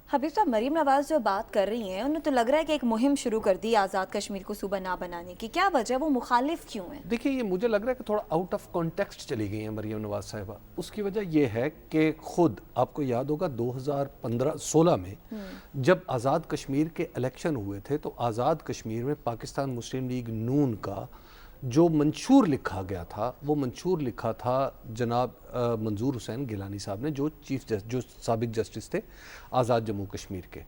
حبیب صاحب، مریم نواز جو بات کر رہی ہیں انہیں تو لگ رہا ہے کہ ایک مہم شروع کر دی آزاد کشمیر کو صوبہ نہ بنانے کی. کیا وجہ، وہ مخالف کیوں ہیں؟ دیکھیے، یہ مجھے لگ رہا ہے کہ تھوڑا آؤٹ آف کانٹیکسٹ چلی گئی ہیں مریم نواز صاحبہ. اس کی وجہ یہ ہے کہ خود آپ کو یاد ہوگا 2015-16 میں جب آزاد کشمیر کے الیکشن ہوئے تھے تو آزاد کشمیر میں پاکستان مسلم لیگ نون کا جو منشور لکھا گیا تھا وہ منشور لکھا تھا جناب منظور حسین گیلانی صاحب نے، جو سابق جسٹس تھے آزاد جموں کشمیر کے،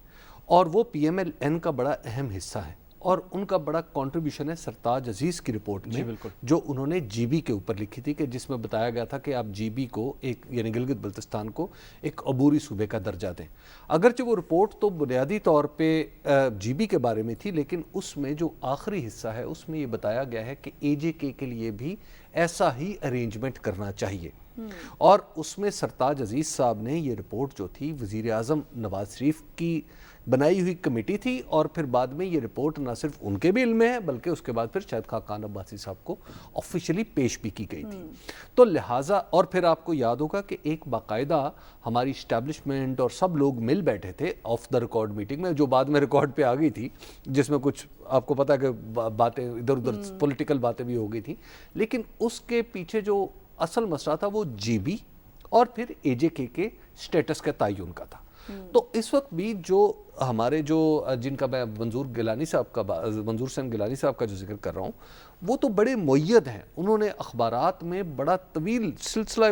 اور وہ پی ایم ایل این کا بڑا اہم حصہ ہے اور ان کا بڑا کنٹریبیوشن ہے سرتاج عزیز کی رپورٹ میں جو انہوں نے جی بی کے اوپر لکھی تھی، کہ جس میں بتایا گیا تھا کہ آپ جی بی کو ایک یعنی گلگت بلتستان کو ایک عبوری صوبے کا درجہ دیں. اگرچہ وہ رپورٹ تو بنیادی طور پہ جی بی کے بارے میں تھی، لیکن اس میں جو آخری حصہ ہے اس میں یہ بتایا گیا ہے کہ اے جے کے لیے بھی ایسا ہی ارینجمنٹ کرنا چاہیے. اور اس میں سرتاج عزیز صاحب نے یہ رپورٹ جو تھی وزیر اعظم نواز شریف کی بنائی ہوئی کمیٹی تھی، اور پھر بعد میں یہ رپورٹ نہ صرف ان کے بھی علم میں ہے بلکہ اس کے بعد پھر شاہد خاقان عباسی صاحب کو آفیشلی پیش بھی کی گئی تھی. تو لہٰذا اور پھر آپ کو یاد ہوگا کہ ایک باقاعدہ ہماری اسٹیبلشمنٹ اور سب لوگ مل بیٹھے تھے آف دا ریکارڈ میٹنگ میں، جو بعد میں ریکارڈ پہ آ گئی تھی، جس میں کچھ آپ کو پتا ہے کہ باتیں ادھر ادھر پولیٹیکل باتیں بھی ہو گئی تھیں، لیکن اس کے پیچھے جو اصل مسئلہ تھا وہ جی بی اور پھر اے جے کے سٹیٹس کا تعین کا تھا. تو اس وقت بھی جو ہمارے جن کا میں منظور حسین گیلانی صاحب کا جو ذکر کر رہا ہوں، وہ تو بڑے مؤید ہیں. انہوں نے اخبارات میں بڑا طویل سلسلہ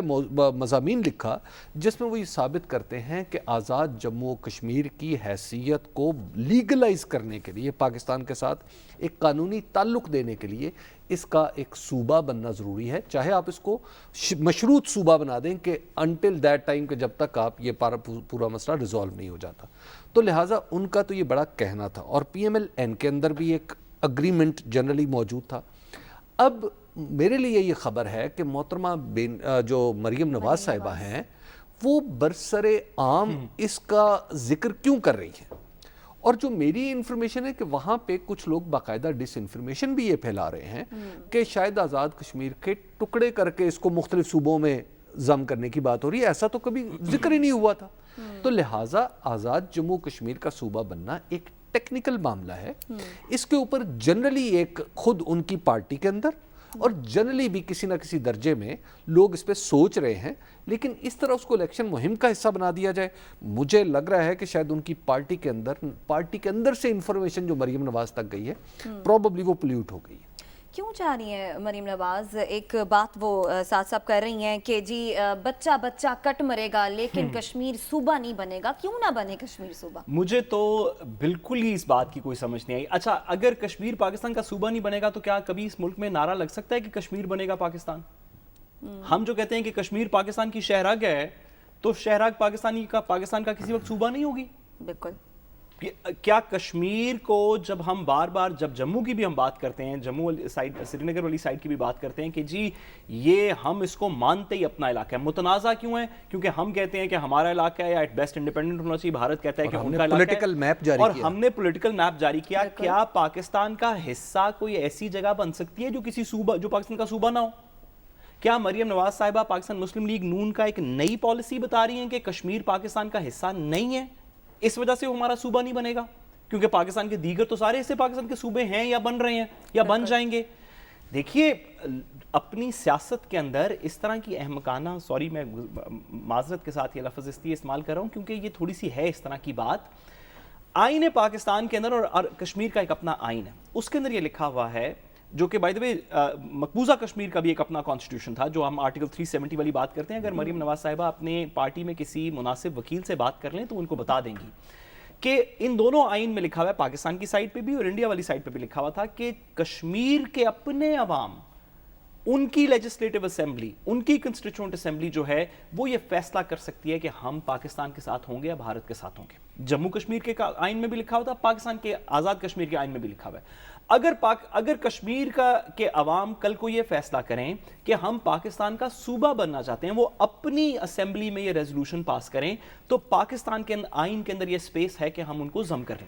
مضامین لکھا جس میں وہ یہ ثابت کرتے ہیں کہ آزاد جموں کشمیر کی حیثیت کو لیگلائز کرنے کے لیے، پاکستان کے ساتھ ایک قانونی تعلق دینے کے لیے اس کا ایک صوبہ بننا ضروری ہے، چاہے آپ اس کو مشروط صوبہ بنا دیں کہ انٹل دیٹ ٹائم کہ جب تک آپ یہ پورا مسئلہ ریزالو نہیں ہو جاتا. تو لہٰذا ان کا تو یہ بڑا کہنا تھا، اور پی ایم ایل این کے اندر بھی ایک اگریمنٹ جنرلی موجود تھا. اب میرے لیے یہ خبر ہے کہ محترمہ جو مریم نواز صاحبہ ہیں وہ برسر عام اس کا ذکر کیوں کر رہی ہیں، اور جو میری انفارمیشن ہے کہ وہاں پہ کچھ لوگ باقاعدہ ڈس انفارمیشن بھی یہ پھیلا رہے ہیں کہ شاید آزاد کشمیر کے ٹکڑے کر کے اس کو مختلف صوبوں میں ضم کرنے کی بات ہو رہی ہے. ایسا تو کبھی ذکر ہی نہیں ہوا تھا. تو لہٰذا آزاد جموں کشمیر کا صوبہ بننا ایک ٹیکنیکل معاملہ ہے. اس کے اوپر جنرلی ایک خود ان کی پارٹی کے اندر اور جنرلی بھی کسی نہ کسی درجے میں لوگ اس پہ سوچ رہے ہیں، لیکن اس طرح اس کو الیکشن مہم کا حصہ بنا دیا جائے، مجھے لگ رہا ہے کہ شاید ان کی پارٹی کے اندر سے انفارمیشن جو مریم نواز تک گئی ہے پروبیبلی وہ پلیوٹ ہو گئی ہے. کیوں چاہ رہی ہیں مریم نواز؟ ایک بات وہ ساتھ ساتھ کر رہی ہیں کہ جی بچہ بچہ کٹ مرے گا لیکن کشمیر صوبہ نہیں بنے گا. کیوں نہ بنے کشمیر صوبہ؟ مجھے تو بالکل ہی اس بات کی کوئی سمجھ نہیں آئی. اچھا، اگر کشمیر پاکستان کا صوبہ نہیں بنے گا تو کیا کبھی اس ملک میں نعرہ لگ سکتا ہے کہ کشمیر بنے گا پاکستان؟ ہم جو کہتے ہیں کہ کشمیر پاکستان کی شہراگ ہے، تو شہراگ پاکستان کا کسی وقت صوبہ نہیں ہوگی؟ بالکل. کیا کشمیر کو جب ہم بار بار جب جموں کی بھی ہم بات کرتے ہیں، جموں سائڈ سری نگر والی سائڈ کی بھی بات کرتے ہیں کہ جی یہ ہم اس کو مانتے ہی اپنا علاقہ ہے، متنازع کیوں ہے؟ کیونکہ ہم کہتے ہیں کہ ہمارا علاقہ ہے، ایٹ بیسٹ انڈیپینڈنٹ ہونا چاہیے، بھارت کہتا ہے کہ ان کا علاقہ ہے، اور ہم نے پولیٹیکل میپ جاری کیا. کیا پاکستان کا حصہ کوئی ایسی جگہ بن سکتی ہے جو پاکستان کا صوبہ نہ ہو؟ کیا مریم نواز صاحبہ پاکستان مسلم لیگ نون کا ایک نئی پالیسی بتا رہی ہیں کہ کشمیر پاکستان کا حصہ نہیں ہے، اس وجہ سے وہ ہمارا صوبہ نہیں بنے گا؟ کیونکہ پاکستان کے دیگر تو سارے حصے پاکستان کے صوبے ہیں یا بن رہے ہیں یا بن جائیں گے. دیکھیے، اپنی سیاست کے اندر اس طرح کی احمقانہ، سوری میں معذرت کے ساتھ یہ لفظ اس لیے استعمال کر رہا ہوں کیونکہ یہ تھوڑی سی ہے اس طرح کی بات. آئین پاکستان کے اندر اور کشمیر کا ایک اپنا آئین ہے، اس کے اندر یہ لکھا ہوا ہے، جو کہ بائی دا وے مقبوضہ کشمیر کا بھی ایک اپنا کانسٹیٹیوشن تھا، جو ہم آرٹیکل 370 والی بات کرتے ہیں. اگر مریم نواز صاحبہ اپنے پارٹی میں کسی مناسب وکیل سے بات کر لیں تو ان کو بتا دیں گی کہ ان دونوں آئین میں لکھا ہوا ہے، پاکستان کی سائٹ پہ بھی اور انڈیا والی سائٹ پہ بھی لکھا ہوا تھا کہ کشمیر کے اپنے عوام، ان کی لیجسلیٹو اسمبلی، ان کی کنسٹیچوئنٹ اسمبلی جو ہے وہ یہ فیصلہ کر سکتی ہے کہ ہم پاکستان کے ساتھ ہوں گے یا بھارت کے ساتھ ہوں گے. جموں کشمیر کے آئین میں بھی لکھا ہوا تھا، پاکستان کے آزاد کشمیر کے آئین میں بھی لکھا ہوا ہے. اگر کشمیر کے عوام کل کو یہ فیصلہ کریں کہ ہم پاکستان کا صوبہ بننا چاہتے ہیں، وہ اپنی اسمبلی میں یہ ریزولوشن پاس کریں، تو پاکستان کے آئین کے اندر یہ سپیس ہے کہ ہم ان کو ضم کر لیں.